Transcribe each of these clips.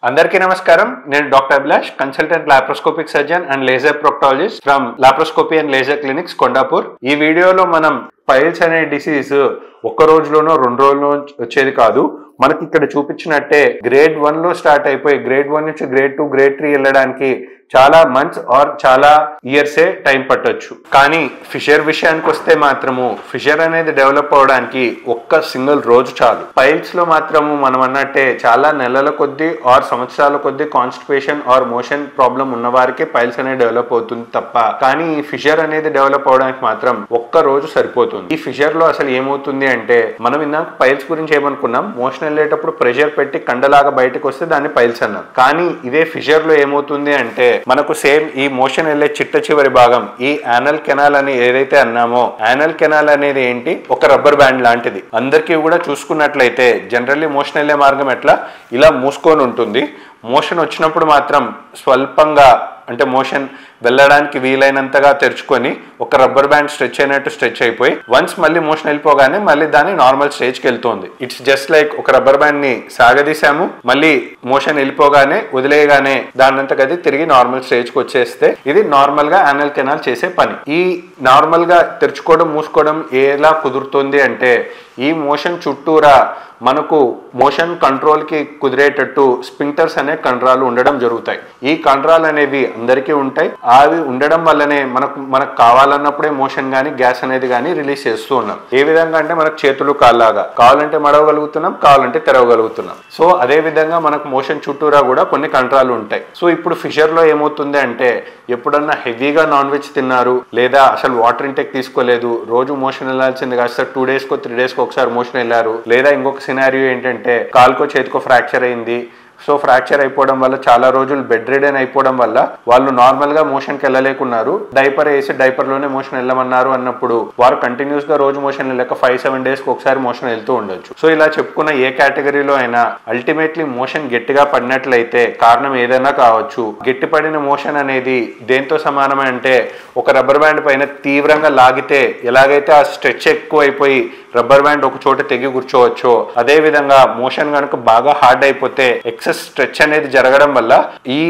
అందరికీ నమస్కారం. నేను doctor Abhilash, consultant laparoscopic surgeon and laser proctologist from laparoscopy and laser clinics Kondapur. ఈ వీడియోలో మనం పైల్స్ అనే డిసీజ్ ఒక్క రోజులోనో 2 రోజుల్లో వచ్చేది కాదు. మనకి ఇక్కడ చూపించినట్టే గ్రేడ్ 1 లో స్టార్ట్ అయిపోయి గ్రేడ్ 1 నుంచి గ్రేడ్ 2 గ్రేడ్ 3 వెళ్ళడానికి చాలా మంత్స్ ఆర్ చాలా ఇయర్సే టైం పట్టొచ్చు. కానీ ఫిషర్ విషయానికి వస్తే మాత్రము ఫిషర్ అనేది డెవలప్ అవడానికి ఒక్క సింగిల్ రోజు చాలు. పైల్స్ లో మాత్రము మనం అన్నట్టే చాలా నెలల కొద్దీ ఆర్ సంవత్సరాల కొద్దీ కాన్స్టిపేషన్ ఆర్ మోషన్ ప్రాబ్లం ఉన్న వారికి పైల్స్ అనేది డెవలప్ అవుతుంది తప్ప, కానీ ఈ ఫిషర్ అనేది డెవలప్ అవడానికి మాత్రం ఒక్క రోజు సరిపోతుంది. ఈ ఫిషర్ లో అసలు ఏమవుతుంది అంటే, మనం ఇందాక పైల్స్ గురించి ఏమనుకున్నాం, మోషన్ వెళ్ళేటప్పుడు ప్రెషర్ పెట్టి కండలాగా బయటకు వస్తే దాన్ని పైల్స్ అన్నాం. కానీ ఇదే ఫిషర్ లో ఏమవుతుంది అంటే, మనకు సేమ్ ఈ మోషన్ వెళ్ళే చిట్ట చివరి భాగం ఈ యానల్ కెనాల్ అని ఏదైతే అన్నామో, యానల్ కెనాల్ అనేది ఏంటి, ఒక రబ్బర్ బ్యాండ్ లాంటిది. అందరికీ కూడా చూసుకున్నట్లయితే జనరల్లీ మోషన్ వెళ్ళే మార్గం ఎట్లా ఇలా మూసుకొని ఉంటుంది. మోషన్ వచ్చినప్పుడు మాత్రం స్వల్పంగా అంటే మోషన్ వెళ్ళడానికి వీలైనంతగా తెరుచుకొని ఒక రబ్బర్ బ్యాండ్ స్ట్రెచ్ అయినట్టు స్ట్రెచ్ అయిపోయి వన్స్ మళ్ళీ మోషన్ వెళ్ళిపోగానే మళ్ళీ దాన్ని నార్మల్ స్టేజ్కి వెళ్తుంది. ఇట్స్ జస్ట్ లైక్ ఒక రబ్బర్ బ్యాండ్ ని సాగదీశాము, మళ్ళీ మోషన్ వెళ్ళిపోగానే వదిలేయగానే దానంతకు అది తిరిగి నార్మల్ స్టేజ్కి వచ్చేస్తే ఇది నార్మల్ గా యానల్ కెనాల్ చేసే పని. ఈ నార్మల్ గా తెరుచుకోవడం మూసుకోవడం ఎలా కుదురుతుంది అంటే, ఈ మోషన్ చుట్టూరా మనకు మోషన్ కంట్రోల్ కి కుదిరేటట్టు స్పింక్టర్స్ అనే కండరాలు ఉండడం జరుగుతాయి. ఈ కండరాలు అనేవి అందరికీ ఉంటాయి. అవి ఉండడం వల్లనే మనకు కావాలన్నప్పుడే మోషన్ గానీ గ్యాస్ అనేది కానీ రిలీజ్ చేస్తూ ఉన్నాం. ఏ విధంగా అంటే, మనకు చేతులు కాళ్ళలాగా కావాలంటే మడవగలుగుతున్నాం, కావాలంటే తెరవగలుగుతున్నాం. సో అదే విధంగా మనకు మోషన్ చుట్టూరా కూడా కొన్ని కండరాలు ఉంటాయి. సో ఇప్పుడు ఫిషర్ లో ఏమవుతుంది అంటే, ఎప్పుడన్నా హెవీగా నాన్ వెజ్ తిన్నారు, లేదా అసలు వాటర్ ఇంటేక్ తీసుకోలేదు, రోజు మోషన్ వెళ్ళాల్సింది కాస్త 2 days కో 3 days కో ఒకసారి మోషన్ వెళ్ళారు, లేదా ఇంకొక సినారియో ఏంటంటే కాలుకో చేతికో ఫ్రాక్చర్ అయింది. సో ఫ్రాక్చర్ అయిపోవడం వల్ల చాలా రోజులు బెడ్ రిడెన్ అయిపోవడం వల్ల వాళ్ళు నార్మల్ గా మోషన్కి వెళ్ళలేకున్నారు, డైపర్ వేసి డైపర్ లోనే మోషన్ వెళ్ళమన్నారు అన్నప్పుడు వారు కంటిన్యూస్ గా రోజు మోషన్ వెళ్ళక 5-7 days కి ఒకసారి మోషన్ వెళ్తూ ఉండొచ్చు. సో ఇలా చెప్పుకున్న ఏ కేటగిరీలో అయినా అల్టిమేట్లీ మోషన్ గట్టిగా పడినట్లయితే కారణం ఏదైనా కావచ్చు. గట్టి పడిన మోషన్ అనేది దేంతో సమానమే అంటే, ఒక రబ్బర్ బ్యాండ్ పైన తీవ్రంగా లాగితే ఎలాగైతే ఆ స్ట్రెచ్ ఎక్కువ అయిపోయి రబ్బర్ బ్యాండ్ ఒక చోట తెగి కూర్చోవచ్చో, అదే విధంగా మోషన్ కనుక బాగా హార్డ్ అయిపోతే ఎక్సెస్ స్ట్రెచ్ అనేది జరగడం వల్ల ఈ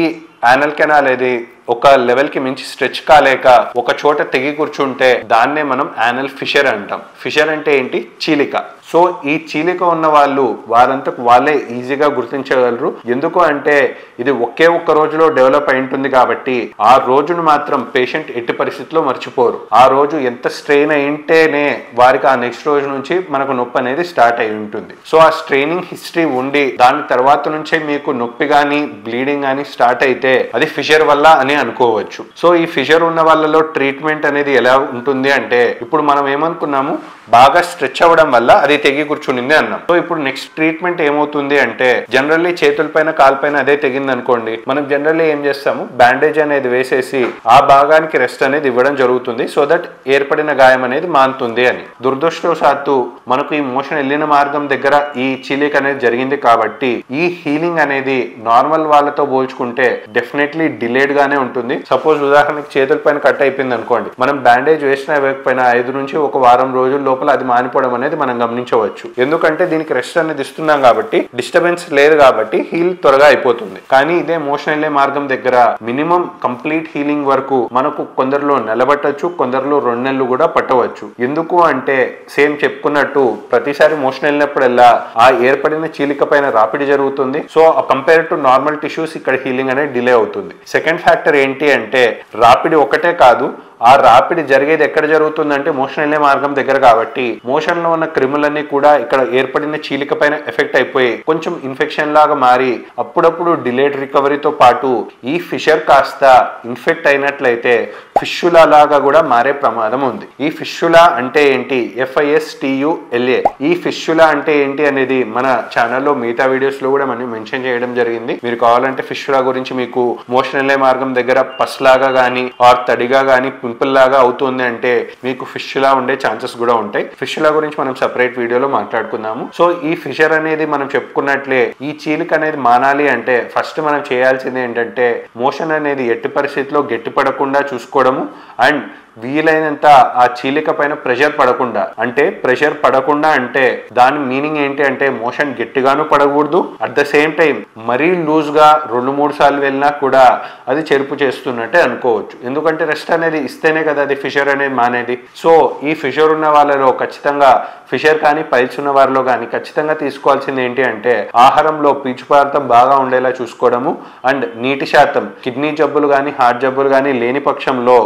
యానల్ కెనాల్ అనేది ఒక లెవెల్ కి మించి స్ట్రెచ్ కాలేక ఒక చోట తెగి కూర్చుంటే దాన్నే మనం యానల్ ఫిషర్ అంటాం. ఫిషర్ అంటే ఏంటి, చీలిక. సో ఈ చీలిక ఉన్న వాళ్ళు వారంతకు వాళ్ళే ఈజీగా గుర్తించగలరు. ఎందుకు అంటే, ఇది ఒకే ఒక్క రోజులో డెవలప్ అయి ఉంటుంది కాబట్టి ఆ రోజును మాత్రం పేషెంట్ ఎట్టి పరిస్థితిలో మర్చిపోరు. ఆ రోజు ఎంత స్ట్రెయిన్ అయింటేనే వారికి ఆ నెక్స్ట్ రోజు నుంచి మనకు నొప్పి అనేది స్టార్ట్ అయి ఉంటుంది. సో ఆ స్ట్రెయినింగ్ హిస్టరీ ఉండి దాని తర్వాత నుంచే మీకు నొప్పి కానీ బ్లీడింగ్ కానీ స్టార్ట్ అయితే అది ఫిషర్ వల్ల అని అనుకోవచ్చు. సో ఈ ఫిషర్ ఉన్న వాళ్ళలో ట్రీట్మెంట్ అనేది ఎలా ఉంటుంది అంటే, ఇప్పుడు మనం ఏమనుకున్నాము, బాగా స్ట్రెచ్ అవ్వడం వల్ల అది తెగి కూర్చునింది అన్నాం. సో ఇప్పుడు నెక్స్ట్ ట్రీట్మెంట్ ఏమవుతుంది అంటే, జనరల్లీ చేతుల పైన కాలుపైన అదే తెగింది అనుకోండి, మనం జనరల్లీ ఏం చేస్తాము, బ్యాండేజ్ అనేది వేసేసి ఆ భాగానికి రెస్ట్ అనేది ఇవ్వడం జరుగుతుంది. సో దట్ ఏర్పడిన గాయం అనేది మానుతుంది అని. దురదృష్టవశాత్తు మనకు ఈ మోషన్ వెళ్ళిన మార్గం దగ్గర ఈ చీలిక అనేది జరిగింది కాబట్టి ఈ హీలింగ్ అనేది నార్మల్ వాళ్ళతో పోల్చుకుంటే డెఫినెట్లీ డిలేడ్ గానే ఉంటుంది. సపోజ్ ఉదాహరణకి చేతుల పైన కట్ అయిపోయింది అనుకోండి, మనం బ్యాండేజ్ వేసినా వేయకపోయినా 5 నుంచి 1 వారం రోజుల లోపల అది మానిపోవడం అనేది మనం గమనించవచ్చు. ఎందుకంటే దీనికి రెస్ట్ అనేది ఇస్తున్నాం కాబట్టి, డిస్టర్బెన్స్ లేదు కాబట్టి హీల్ త్వరగా అయిపోతుంది. కానీ ఇదే మోషన్ వెళ్ళే మార్గం దగ్గర మినిమం కంప్లీట్ హీలింగ్ వరకు మనకు కొందరిలో నెలబట్టచ్చు, కొందరిలో 2 నెలలు కూడా పట్టవచ్చు. ఎందుకు అంటే, సేమ్ చెప్పుకున్నట్టు ప్రతిసారి మోషన్ వెళ్ళినప్పుడల్లా ఆ ఏర్పడిన చీలిక పైన రాపిడి జరుగుతుంది. So compare to normal tissues ఇక్కడ హీలింగ్ అనేది డిలే అవుతుంది. సెకండ్ ఫ్యాక్టర్ ఏంటి అంటే, రాపిడి ఒకటే కాదు, ఆ రాపిడి జరిగేది ఎక్కడ జరుగుతుందంటే మోషన్ వెళ్ళే మార్గం దగ్గర కాబట్టి మోషన్ లో ఉన్న క్రిములన్నీ కూడా ఇక్కడ ఏర్పడిన చీలిక పైన ఎఫెక్ట్ అయిపోయి కొంచెం ఇన్ఫెక్షన్ లాగా మారి అప్పుడప్పుడు డిలేడ్ రికవరీతో పాటు ఈ ఫిషర్ కాస్త ఇన్ఫెక్ట్ అయినట్లయితే ఫిష్యులా లాగా కూడా మారే ప్రమాదం ఉంది. ఈ ఫిష్యులా అంటే ఏంటి, FISTULA. ఈ ఫిష్యులా అంటే ఏంటి అనేది మన ఛానల్లో మిగతా వీడియోస్ లో కూడా మనం మెన్షన్ చేయడం జరిగింది. మీరు కావాలంటే ఫిష్యులా గురించి, మీకు మోషన్ వెళ్ళే మార్గం దగ్గర పస్ లాగా గానీ ఆర్ తడిగా గానీ పింపుల్ లాగా అవుతుంది అంటే మీకు ఫిష్యులా ఉండే ఛాన్సెస్ కూడా ఉంటాయి. ఫిష్యులా గురించి మనం సెపరేట్ వీడియోలో మాట్లాడుకుందాము. సో ఈ ఫిషర్ అనేది మనం చెప్పుకున్నట్లే ఈ చీలిక అనేది మానాలి అంటే ఫస్ట్ మనం చేయాల్సింది ఏంటంటే, మోషన్ అనేది ఎట్టి పరిస్థితిలో గట్టిపడకుండా చూసుకోవడము అండ్ వీలైనంత ఆ చీలిక పైన ప్రెషర్ పడకుండా, అంటే ప్రెషర్ పడకుండా అంటే దాని మీనింగ్ ఏంటి అంటే మోషన్ గట్టిగాను పడకూడదు, అట్ ద సేమ్ టైం మరీ లూజ్ గా 2-3 సార్లు వెళ్ళినా కూడా అది చెరుపు చేస్తున్నట్టే అనుకోవచ్చు. ఎందుకంటే రెస్ట్ అనేది ఇస్తేనే కదా అది ఫిషర్ అనేది మానేది. సో ఈ ఫిషర్ ఉన్న వాళ్ళలో ఖచ్చితంగా, ఫిషర్ కానీ పైల్స్ ఉన్న వారిలో కానీ ఖచ్చితంగా తీసుకోవాల్సింది ఏంటి అంటే ఆహారంలో పీచు పదార్థం బాగా ఉండేలా చూసుకోవడము అండ్ నీటి శాతం, కిడ్నీ జబ్బులు కానీ హార్ట్ జబ్బులు కానీ లేని పక్షంలో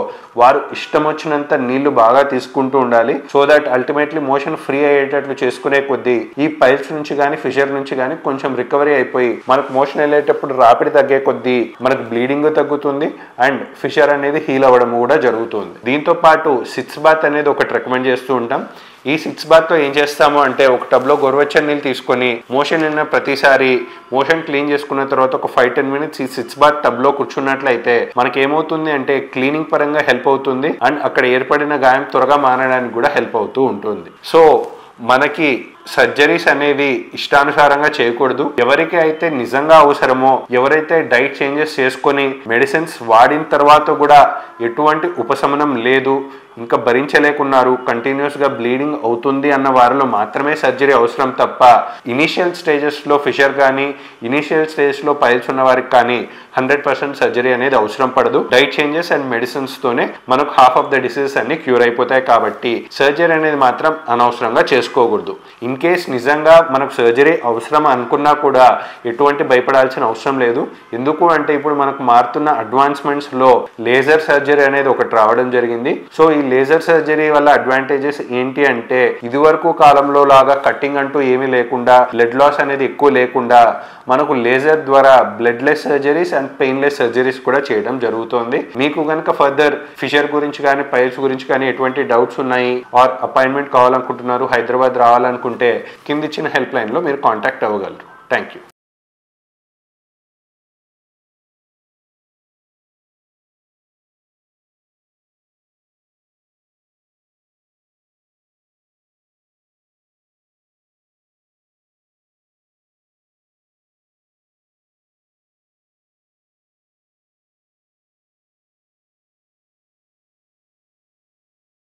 వారు ఇష్టం వచ్చినంత నీళ్లు బాగా తీసుకుంటూ ఉండాలి. So that ultimately motion free అయ్యేటట్లు చేసుకునే కొద్దీ ఈ పైల్స్ నుంచి కానీ ఫిషర్ నుంచి కానీ కొంచెం రికవరీ అయిపోయి మనకు మోషన్ వెళ్ళేటప్పుడు రాపిడి తగ్గే కొద్దీ మనకు బ్లీడింగ్ తగ్గుతుంది అండ్ ఫిషర్ అనేది హీల్ అవ్వడం కూడా జరుగుతుంది. దీంతో పాటు సిట్స్ బాత్ అనేది ఒకటి రికమెండ్ చేస్తూ ఉంటాం. ఈ సిట్స్ బాత్ తో ఏం చేస్తాము అంటే ఒక టబ్ లో గోరువెచ్చని నీళ్ళు తీసుకొని మోషన్ వెళ్ళిన ప్రతిసారి మోషన్ క్లీన్ చేసుకున్న తర్వాత ఒక 5-10 మినిట్స్ ఈ సిట్స్ బాత్ టబ్ లో కూర్చున్నట్లయితే మనకి ఏమవుతుంది అంటే క్లీనింగ్ పరంగా హెల్ప్ అవుతుంది అండ్ అక్కడ ఏర్పడిన గాయం త్వరగా మానడానికి కూడా హెల్ప్ అవుతూ ఉంటుంది. సో మనకి సర్జరీస్ అనేవి ఇష్టానుసారంగా చేయకూడదు. ఎవరికి అయితే నిజంగా అవసరమో, ఎవరైతే డైట్ చేంజెస్ చేసుకొని మెడిసిన్స్ వాడిన తర్వాత కూడా ఎటువంటి ఉపశమనం లేదు, ఇంకా భరించలేకున్నారు, కంటిన్యూస్ గా బ్లీడింగ్ అవుతుంది అన్న వారిలో మాత్రమే సర్జరీ అవసరం తప్ప ఇనిషియల్ స్టేజెస్ లో ఫిషర్ కానీ ఇనిషియల్ స్టేజెస్ లో పైల్స్ ఉన్న వారికి కానీ 100% సర్జరీ అనేది అవసరం పడదు. డైట్ చేంజెస్ అండ్ మెడిసిన్స్ తోనే మనకు హాఫ్ ఆఫ్ ద డిసీజెస్ అన్ని క్యూర్ అయిపోతాయి. కాబట్టి సర్జరీ అనేది మాత్రం అనవసరంగా చేసుకోకూడదు. ఇన్ కేస్ నిజంగా మనకు సర్జరీ అవసరం అనుకున్నా కూడా ఎటువంటి భయపడాల్సిన అవసరం లేదు. ఎందుకు అంటే ఇప్పుడు మనకు మారుతున్న అడ్వాన్స్మెంట్స్ లో లేజర్ సర్జరీ అనేది ఒకటి రావడం జరిగింది. సో ఈ లేజర్ సర్జరీ వల్ల అడ్వాంటేజెస్ ఏంటి అంటే ఇదివరకు కాలంలో లాగా కట్టింగ్ అంటూ ఏమీ లేకుండా, బ్లడ్ లాస్ అనేది ఎక్కువ లేకుండా మనకు లేజర్ ద్వారా blood less surgeries and pain less surgeries కూడా చేయడం జరుగుతుంది. మీకు కనుక ఫర్దర్ ఫిషర్ గురించి కానీ పైల్స్ గురించి కానీ ఎటువంటి డౌట్స్ ఉన్నాయి ఆర్ అపాయింట్మెంట్ కావాలనుకుంటున్నారు, హైదరాబాద్ రావాలనుకుంటే కింద ఇచ్చిన హెల్ప్ లైన్ లో మీరు కాంటాక్ట్ అవ్వగలరు. Thank you.